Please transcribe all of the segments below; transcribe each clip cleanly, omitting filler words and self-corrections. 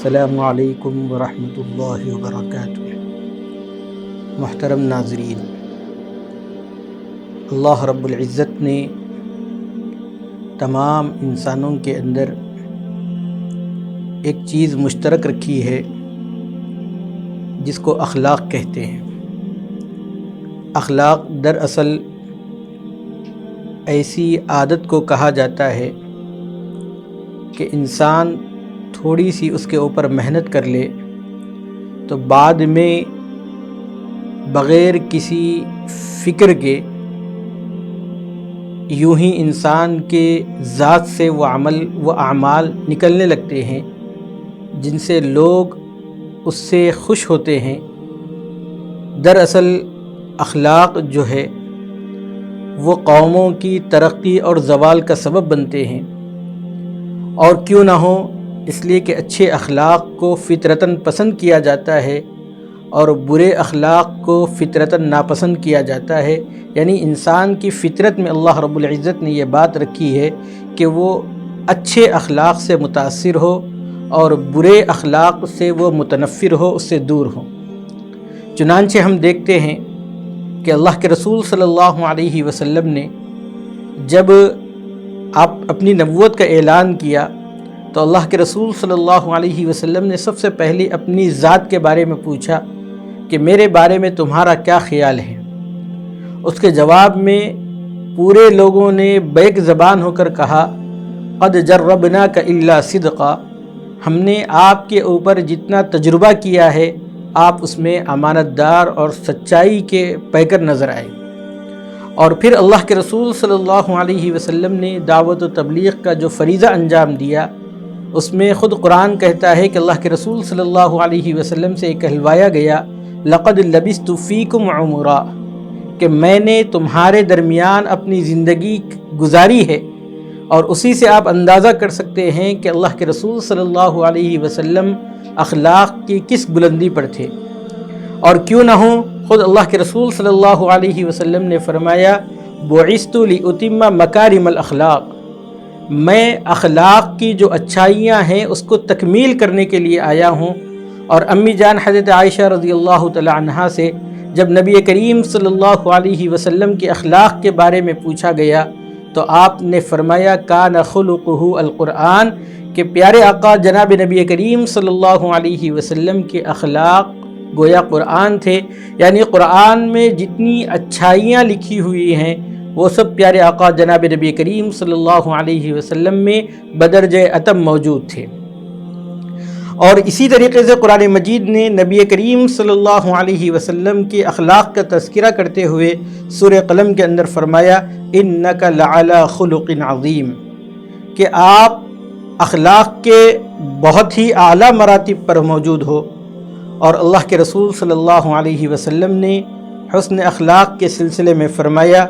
السلام علیکم ورحمۃ اللہ وبرکاتہ۔ محترم ناظرین، اللہ رب العزت نے تمام انسانوں کے اندر ایک چیز مشترک رکھی ہے جس کو اخلاق کہتے ہیں۔ اخلاق دراصل ایسی عادت کو کہا جاتا ہے کہ انسان تھوڑی سی اس کے اوپر محنت کر لے تو بعد میں بغیر کسی فکر کے یوں ہی انسان کے ذات سے وہ اعمال نکلنے لگتے ہیں جن سے لوگ اس سے خوش ہوتے ہیں۔ دراصل اخلاق جو ہے وہ قوموں کی ترقی اور زوال کا سبب بنتے ہیں، اور کیوں نہ ہو اس لیے کہ اچھے اخلاق کو فطرتاً پسند کیا جاتا ہے اور برے اخلاق کو فطرتاً ناپسند کیا جاتا ہے۔ یعنی انسان کی فطرت میں اللہ رب العزت نے یہ بات رکھی ہے کہ وہ اچھے اخلاق سے متاثر ہو اور برے اخلاق سے وہ متنفر ہو، اس سے دور ہو۔ چنانچہ ہم دیکھتے ہیں کہ اللہ کے رسول صلی اللہ علیہ وسلم نے جب اپنی نبوت کا اعلان کیا تو اللہ کے رسول صلی اللہ علیہ وسلم نے سب سے پہلے اپنی ذات کے بارے میں پوچھا کہ میرے بارے میں تمہارا کیا خیال ہے؟ اس کے جواب میں پورے لوگوں نے بیک زبان ہو کر کہا، قد جربناک الا صدقا، ہم نے آپ کے اوپر جتنا تجربہ کیا ہے آپ اس میں امانت دار اور سچائی کے پیکر نظر آئے۔ اور پھر اللہ کے رسول صلی اللہ علیہ وسلم نے دعوت و تبلیغ کا جو فریضہ انجام دیا، اس میں خود قرآن کہتا ہے کہ اللہ کے رسول صلی اللہ علیہ وسلم سے کہلوایا گیا، لقد لبثت فیکم عمرا، کہ میں نے تمہارے درمیان اپنی زندگی گزاری ہے۔ اور اسی سے آپ اندازہ کر سکتے ہیں کہ اللہ کے رسول صلی اللہ علیہ وسلم اخلاق کی کس بلندی پر تھے۔ اور کیوں نہ ہو، خود اللہ کے رسول صلی اللہ علیہ وسلم نے فرمایا، بعثت لأتم مکارم الاخلاق، میں اخلاق کی جو اچھائیاں ہیں اس کو تکمیل کرنے کے لیے آیا ہوں۔ اور امی جان حضرت عائشہ رضی اللہ تعالی عنہا سے جب نبی کریم صلی اللہ علیہ وسلم کے اخلاق کے بارے میں پوچھا گیا تو آپ نے فرمایا، کان خلقہ القرآن، کہ پیارے آقا جناب نبی کریم صلی اللہ علیہ وسلم کے اخلاق گویا قرآن تھے۔ یعنی قرآن میں جتنی اچھائیاں لکھی ہوئی ہیں وہ سب پیارے آقا جناب نبی کریم صلی اللہ علیہ وسلم میں بدرجہ اتم موجود تھے۔ اور اسی طریقے سے قرآن مجید نے نبی کریم صلی اللہ علیہ وسلم کے اخلاق کا تذکرہ کرتے ہوئے سورہ قلم کے اندر فرمایا، انک لعلی خلق عظیم، کہ آپ اخلاق کے بہت ہی اعلیٰ مراتب پر موجود ہو۔ اور اللہ کے رسول صلی اللہ علیہ وسلم نے حسن اخلاق کے سلسلے میں فرمایا،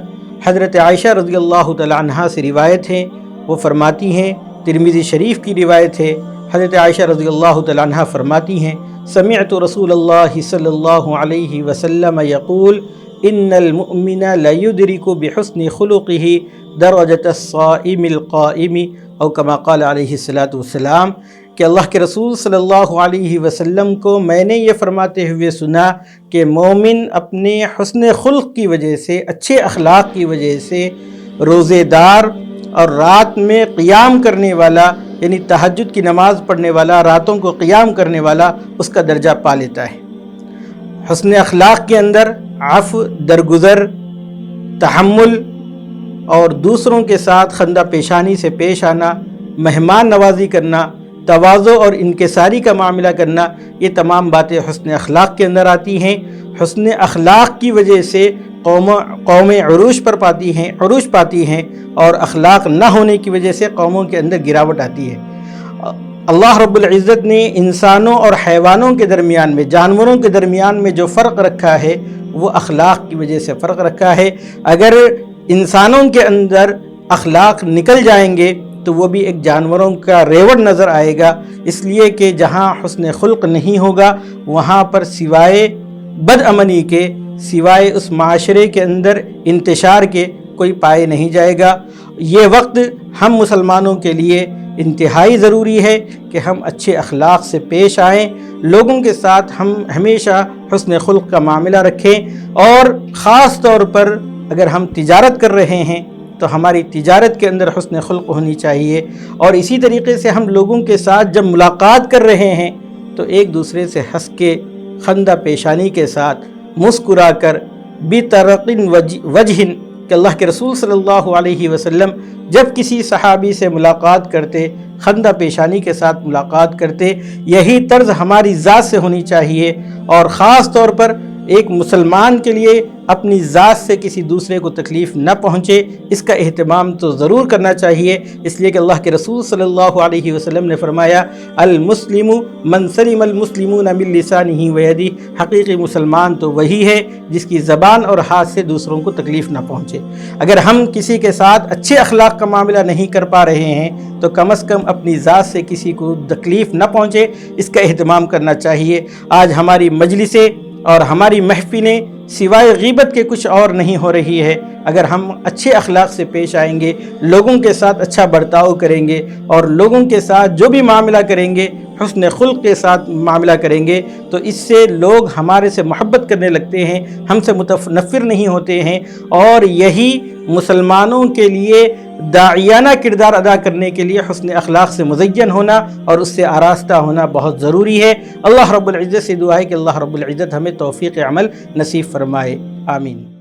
حضرت عائشہ رضی اللہ تعالی عنہا سے روایت ہے، وہ فرماتی ہیں، ترمذی شریف کی روایت ہے، حضرت عائشہ رضی اللہ تعالی عنہا فرماتی ہیں، سمعت رسول اللہ صلی اللہ علیہ وسلم یقول، ان المؤمن لیدرک بحسن خلقہ درجۃ الصائم القائم، او کما قال علیہ الصلاۃ والسلام، کہ اللہ کے رسول صلی اللہ علیہ وسلم کو میں نے یہ فرماتے ہوئے سنا کہ مومن اپنے حسن خلق کی وجہ سے، اچھے اخلاق کی وجہ سے روزے دار اور رات میں قیام کرنے والا، یعنی تہجد کی نماز پڑھنے والا، راتوں کو قیام کرنے والا، اس کا درجہ پا لیتا ہے۔ حسن اخلاق کے اندر عفو، درگزر، تحمل اور دوسروں کے ساتھ خندہ پیشانی سے پیش آنا، مہمان نوازی کرنا، تواضع اور انکساری کا معاملہ کرنا، یہ تمام باتیں حسن اخلاق کے اندر آتی ہیں۔ حسن اخلاق کی وجہ سے قومیں عروج پاتی ہیں اور اخلاق نہ ہونے کی وجہ سے قوموں کے اندر گراوٹ آتی ہے۔ اللہ رب العزت نے انسانوں اور حیوانوں کے درمیان میں، جانوروں کے درمیان میں جو فرق رکھا ہے وہ اخلاق کی وجہ سے فرق رکھا ہے۔ اگر انسانوں کے اندر اخلاق نکل جائیں گے تو وہ بھی ایک جانوروں کا ریوڑ نظر آئے گا، اس لیے کہ جہاں حسن خلق نہیں ہوگا وہاں پر سوائے بد امنی کے، سوائے اس معاشرے کے اندر انتشار کے کوئی پائے نہیں جائے گا۔ یہ وقت ہم مسلمانوں کے لیے انتہائی ضروری ہے کہ ہم اچھے اخلاق سے پیش آئیں، لوگوں کے ساتھ ہم ہمیشہ حسن خلق کا معاملہ رکھیں، اور خاص طور پر اگر ہم تجارت کر رہے ہیں تو ہماری تجارت کے اندر حسن خلق ہونی چاہیے، اور اسی طریقے سے ہم لوگوں کے ساتھ جب ملاقات کر رہے ہیں تو ایک دوسرے سے ہنس کے، خندہ پیشانی کے ساتھ، مسکرا کر، بطرق وجہ، کہ اللہ کے رسول صلی اللہ علیہ وسلم جب کسی صحابی سے ملاقات کرتے خندہ پیشانی کے ساتھ ملاقات کرتے، یہی طرز ہماری ذات سے ہونی چاہیے، اور خاص طور پر ایک مسلمان کے لیے اپنی ذات سے کسی دوسرے کو تکلیف نہ پہنچے، اس کا اہتمام تو ضرور کرنا چاہیے، اس لیے کہ اللہ کے رسول صلی اللہ علیہ وسلم نے فرمایا المسلم من سلم المسلمون من لسانہ ویدہ، حقیقی مسلمان تو وہی ہے جس کی زبان اور ہاتھ سے دوسروں کو تکلیف نہ پہنچے۔ اگر ہم کسی کے ساتھ اچھے اخلاق کا معاملہ نہیں کر پا رہے ہیں تو کم از کم اپنی ذات سے کسی کو تکلیف نہ پہنچے، اس کا اہتمام کرنا چاہیے۔ آج ہماری مجلسیں اور ہماری محفلیں سوائے غیبت کے کچھ اور نہیں ہو رہی ہے۔ اگر ہم اچھے اخلاق سے پیش آئیں گے، لوگوں کے ساتھ اچھا برتاؤ کریں گے، اور لوگوں کے ساتھ جو بھی معاملہ کریں گے حسن خلق کے ساتھ معاملہ کریں گے، تو اس سے لوگ ہمارے سے محبت کرنے لگتے ہیں، ہم سے متنفر نہیں ہوتے ہیں، اور یہی مسلمانوں کے لیے داعیانہ کردار ادا کرنے کے لیے حسن اخلاق سے مزین ہونا اور اس سے آراستہ ہونا بہت ضروری ہے۔ اللہ رب العزت سے دعا ہے کہ اللہ رب العزت ہمیں توفیق عمل نصیب فرمائے، آمین۔